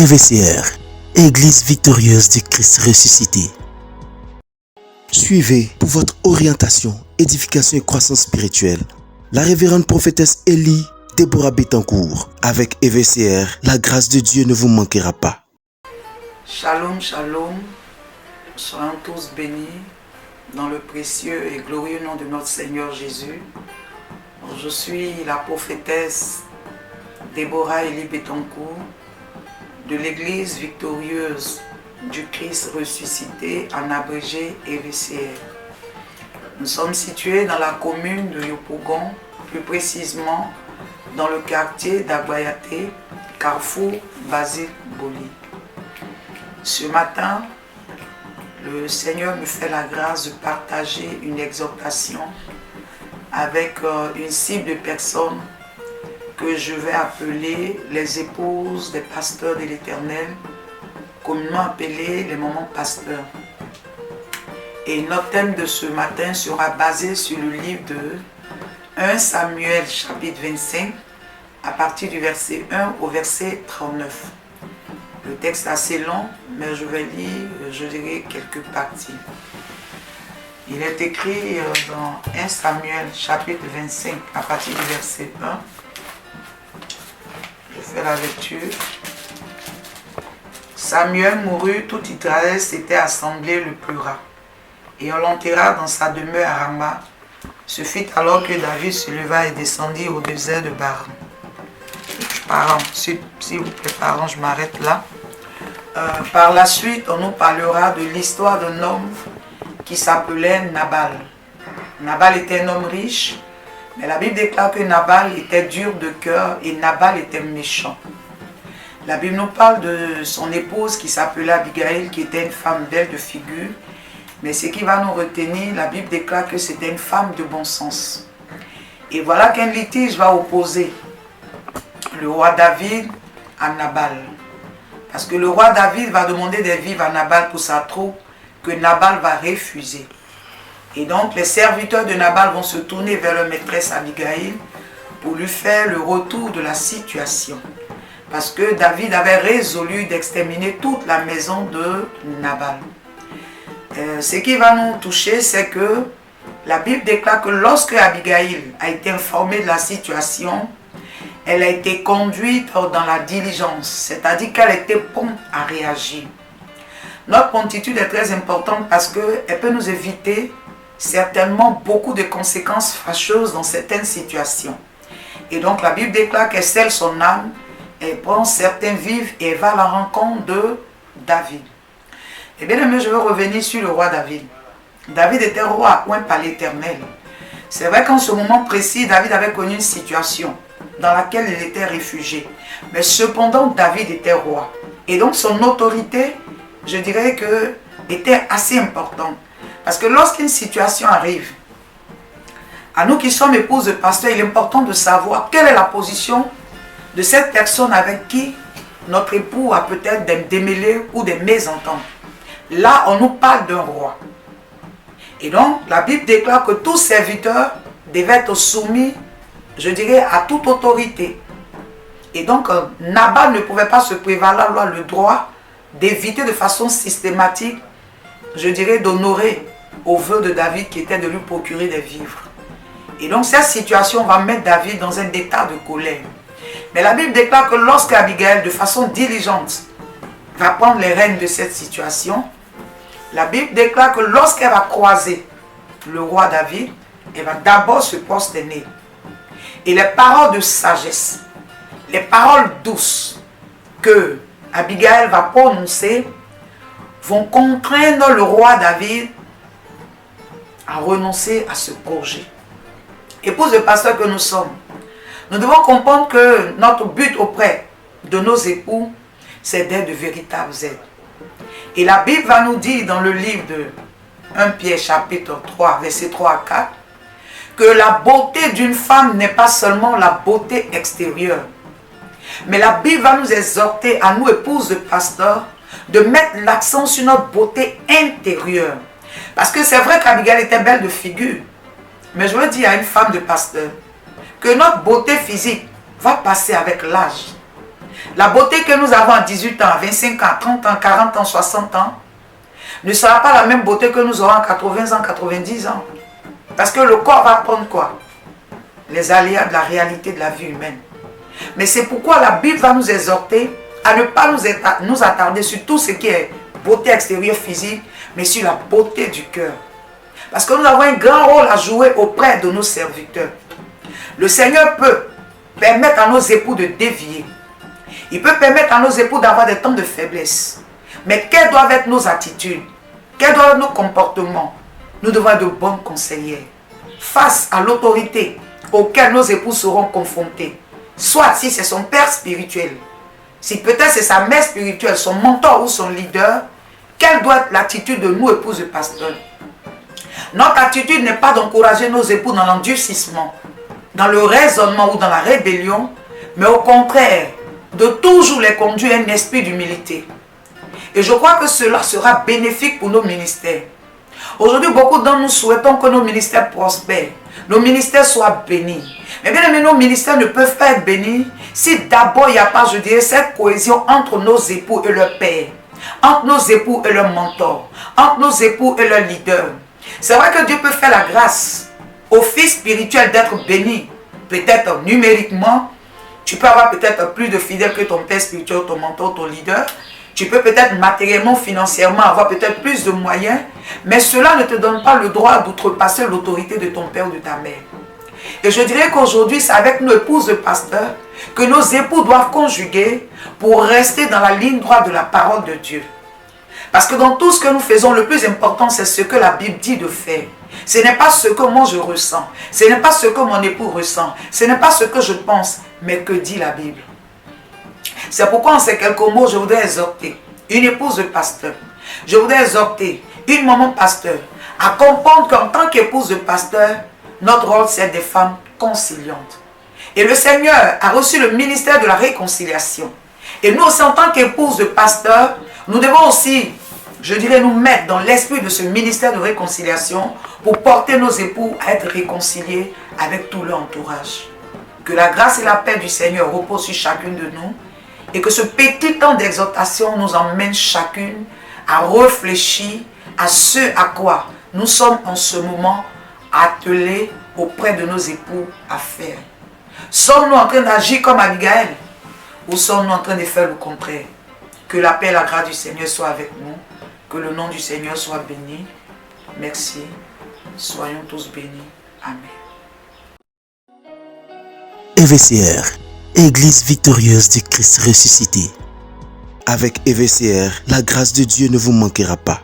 EVCR, Église victorieuse du Christ ressuscité. Suivez pour votre orientation, édification et croissance spirituelle la révérende prophétesse Élie Déborah Bettencourt. Avec EVCR, la grâce de Dieu ne vous manquera pas. Shalom, shalom, soyons tous bénis dans le précieux et glorieux nom de notre Seigneur Jésus. Je suis la prophétesse Déborah Élie Bettencourt de l'Église victorieuse du Christ ressuscité, en abrégé EVCR. Nous sommes situés dans la commune de Yopougon, plus précisément dans le quartier d'Agbayaté, Carrefour Basile Boli. Ce matin, le Seigneur me fait la grâce de partager une exhortation avec une cible de personnes que je vais appeler les épouses des pasteurs de l'Éternel, communément appelées les mamans pasteurs. Et notre thème de ce matin sera basé sur le livre de 1 Samuel chapitre 25 à partir du verset 1 au verset 39. Le texte est assez long, mais je vais lire, je dirais, quelques parties. Il est écrit dans 1 Samuel chapitre 25 à partir du verset 1. Je fais la lecture. Samuel mourut, tout Israël s'était assemblé, le pleura. Et on l'enterra dans sa demeure à Rama. Ce fut alors que David se leva et descendit au désert de Baran. Parents, s'il vous plaît, parents, je m'arrête là. Par la suite, on nous parlera de l'histoire d'un homme qui s'appelait Nabal. Nabal était un homme riche, mais la Bible déclare que Nabal était dur de cœur et Nabal était méchant. La Bible nous parle de son épouse qui s'appelait Abigail, qui était une femme belle de figure. Mais ce qui va nous retenir, la Bible déclare que c'était une femme de bon sens. Et voilà qu'un litige va opposer le roi David à Nabal. Parce que le roi David va demander des vivres à Nabal pour sa troupe, que Nabal va refuser. Et donc les serviteurs de Nabal vont se tourner vers leur maîtresse Abigail pour lui faire le retour de la situation. Parce que David avait résolu d'exterminer toute la maison de Nabal. Ce qui va nous toucher, c'est que la Bible déclare que lorsque Abigail a été informée de la situation, elle a été conduite dans la diligence, c'est-à-dire qu'elle était prompte à réagir. Notre promptitude est très importante parce qu'elle peut nous éviter certainement beaucoup de conséquences fâcheuses dans certaines situations. Et donc la Bible déclare qu'elle scelle son âme, elle prend certains vivres et elle va à la rencontre de David. Et bien aimé, je veux revenir sur le roi David. David était roi, oint par l'Éternel. C'est vrai qu'en ce moment précis, David avait connu une situation dans laquelle il était réfugié. Mais cependant, David était roi. Et donc son autorité, je dirais que, était assez importante. Parce que lorsqu'une situation arrive, à nous qui sommes épouses de pasteurs, il est important de savoir quelle est la position de cette personne avec qui notre époux a peut-être des démêlés ou des mésententes. Là, on nous parle d'un roi. Et donc, la Bible déclare que tout serviteur devait être soumis, je dirais, à toute autorité. Et donc, Nabal ne pouvait pas se prévaloir le droit d'éviter de façon systématique, je dirais, d'honorer au vœu de David qui était de lui procurer des vivres. Et donc, cette situation va mettre David dans un état de colère. Mais la Bible déclare que lorsque Abigail, de façon diligente, va prendre les rênes de cette situation, la Bible déclare que lorsqu'elle va croiser le roi David, elle va d'abord se prosterner. Et les paroles de sagesse, les paroles douces que Abigail va prononcer vont contraindre le roi David à renoncer à ce projet. Épouse de pasteur que nous sommes, nous devons comprendre que notre but auprès de nos époux, c'est d'être de véritables aides. Et la Bible va nous dire dans le livre de 1 Pierre chapitre 3, versets 3 à 4, que la beauté d'une femme n'est pas seulement la beauté extérieure. Mais la Bible va nous exhorter à nous, épouses de pasteurs, de mettre l'accent sur notre beauté intérieure. Parce que c'est vrai qu'Abigail était belle de figure. Mais je veux dire à une femme de pasteur que notre beauté physique va passer avec l'âge. La beauté que nous avons à 18 ans, 25 ans, 30 ans, 40 ans, 60 ans, ne sera pas la même beauté que nous aurons à 80 ans, 90 ans. Parce que le corps va prendre quoi? Les aléas de la réalité de la vie humaine. Mais c'est pourquoi la Bible va nous exhorter à ne pas nous attarder sur tout ce qui est beauté extérieure physique, mais sur la beauté du cœur. Parce que nous avons un grand rôle à jouer auprès de nos serviteurs. Le Seigneur peut permettre à nos époux de dévier. Il peut permettre à nos époux d'avoir des temps de faiblesse. Mais quelles doivent être nos attitudes? Quels doivent être nos comportements? Nous devons être de bonnes conseillères face à l'autorité auquel nos époux seront confrontés. Soit si c'est son père spirituel, si peut-être c'est sa mère spirituelle, son mentor ou son leader, quelle doit être l'attitude de nous, épouses de pasteurs? Notre attitude n'est pas d'encourager nos époux dans l'endurcissement, dans le raisonnement ou dans la rébellion, mais au contraire, de toujours les conduire à un esprit d'humilité. Et je crois que cela sera bénéfique pour nos ministères. Aujourd'hui, beaucoup d'entre nous souhaitons que nos ministères prospèrent, nos ministères soient bénis. Mais bien aimé, nos ministères ne peuvent pas être bénis si d'abord il n'y a pas, je dirais, cette cohésion entre nos époux et leur père, entre nos époux et leur mentor, entre nos époux et leur leader. C'est vrai que Dieu peut faire la grâce au fils spirituel d'être béni, peut-être numériquement. Tu peux avoir peut-être plus de fidèles que ton père spirituel, ton mentor, ton leader. Tu peux peut-être matériellement, financièrement avoir peut-être plus de moyens, mais cela ne te donne pas le droit d'outrepasser l'autorité de ton père ou de ta mère. Et je dirais qu'aujourd'hui, c'est avec nos épouses de pasteurs que nos époux doivent conjuguer pour rester dans la ligne droite de la parole de Dieu. Parce que dans tout ce que nous faisons, le plus important, c'est ce que la Bible dit de faire. Ce n'est pas ce que moi je ressens, ce n'est pas ce que mon époux ressent, ce n'est pas ce que je pense, mais que dit la Bible. C'est pourquoi en ces quelques mots, je voudrais exhorter une épouse de pasteur, je voudrais exhorter une maman pasteur à comprendre qu'en tant qu'épouse de pasteur, notre rôle c'est des femmes conciliantes. Et le Seigneur a reçu le ministère de la réconciliation. Et nous aussi en tant qu'épouses de pasteur, nous devons aussi, je dirais, nous mettre dans l'esprit de ce ministère de réconciliation pour porter nos époux à être réconciliés avec tout leur entourage. Que la grâce et la paix du Seigneur reposent sur chacune de nous et que ce petit temps d'exhortation nous emmène chacune à réfléchir à ce à quoi nous sommes en ce moment attelés auprès de nos époux à faire. Sommes-nous en train d'agir comme Abigail ou sommes-nous en train de faire le contraire? Que la paix et la grâce du Seigneur soient avec nous. Que le nom du Seigneur soit béni. Merci. Soyons tous bénis. Amen. EVCR, Église victorieuse du Christ ressuscité. Avec EVCR, la grâce de Dieu ne vous manquera pas.